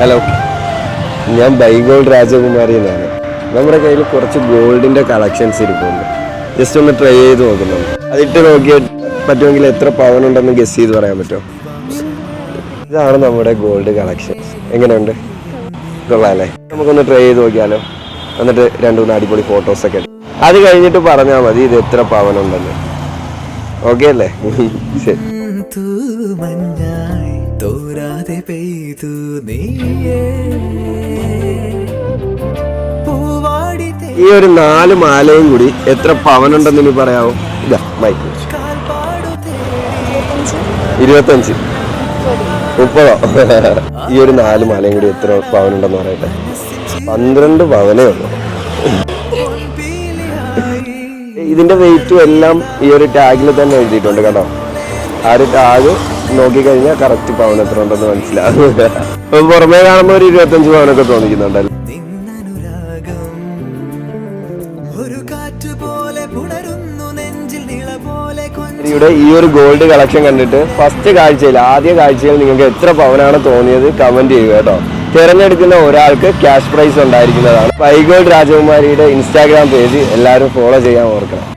Hello, ഞാൻ ബൈഗോൾഡ് രാജകുമാരി എന്നാണ്. നമ്മുടെ കയ്യിൽ കുറച്ച് ഗോൾഡിൻ്റെ കളക്ഷൻസ് ഇരിപ്പുണ്ട്. ജസ്റ്റ് ഒന്ന് ട്രൈ ചെയ്ത് നോക്കുന്നുണ്ട്. അതിട്ട് നോക്കിയാൽ പറ്റുമെങ്കിൽ എത്ര പവനുണ്ടെന്ന് ഗസ് ചെയ്ത് പറയാൻ പറ്റുമോ? ഇതാണ് നമ്മുടെ ഗോൾഡ് കളക്ഷൻസ്. എങ്ങനെയുണ്ട്? കൊള്ളാമല്ലേ? നമുക്കൊന്ന് ട്രൈ ചെയ്ത് നോക്കിയാലോ? എന്നിട്ട് 2-3 അടിപൊളി ഫോട്ടോസൊക്കെ അത് കഴിഞ്ഞിട്ട് പറഞ്ഞാൽ മതി ഇത് എത്ര പവനുണ്ടെന്ന്. ഓക്കെ അല്ലേ? ശരി. ഈ ഒരു 4 മാലയും കൂടി എത്ര പവനുണ്ടെന്ന് ഇനി പറയാവോ? ഇതാ മൈക്ക്. 25, 30. ഈ ഒരു 4 മാലയും കൂടി എത്ര പവനുണ്ടെന്ന് പറയട്ടെ. 12 പവനേ ഉള്ളൂ. ഇതിന്റെ വെയിറ്റും എല്ലാം ഈ ഒരു ടാഗിൽ തന്നെ എഴുതിയിട്ടുണ്ട് കേട്ടോ. ആ ഒരു ടാഗ് നോക്കിക്കഴിഞ്ഞാൽ കറക്റ്റ് പവൻ എത്ര ഉണ്ടെന്ന് മനസ്സിലാവും. പുറമേ കാണുമ്പോൾ ഒരു 25 പവനൊക്കെ തോന്നിക്കുന്നുണ്ടല്ലോ. ഇവിടെ ഈ ഒരു ഗോൾഡ് കളക്ഷൻ കണ്ടിട്ട് ആദ്യ കാഴ്ചയിൽ നിങ്ങൾക്ക് എത്ര പവനാണ് തോന്നിയത് കമന്റ് ചെയ്യുക കേട്ടോ. തിരഞ്ഞെടുക്കുന്ന ഒരാൾക്ക് ക്യാഷ് പ്രൈസ് ഉണ്ടായിരിക്കുന്നതാണ്. ബൈഗോൾഡ് രാജകുമാരിയുടെ ഇൻസ്റ്റാഗ്രാം പേജ് എല്ലാവരും ഫോളോ ചെയ്യാൻ ഓർക്കണം.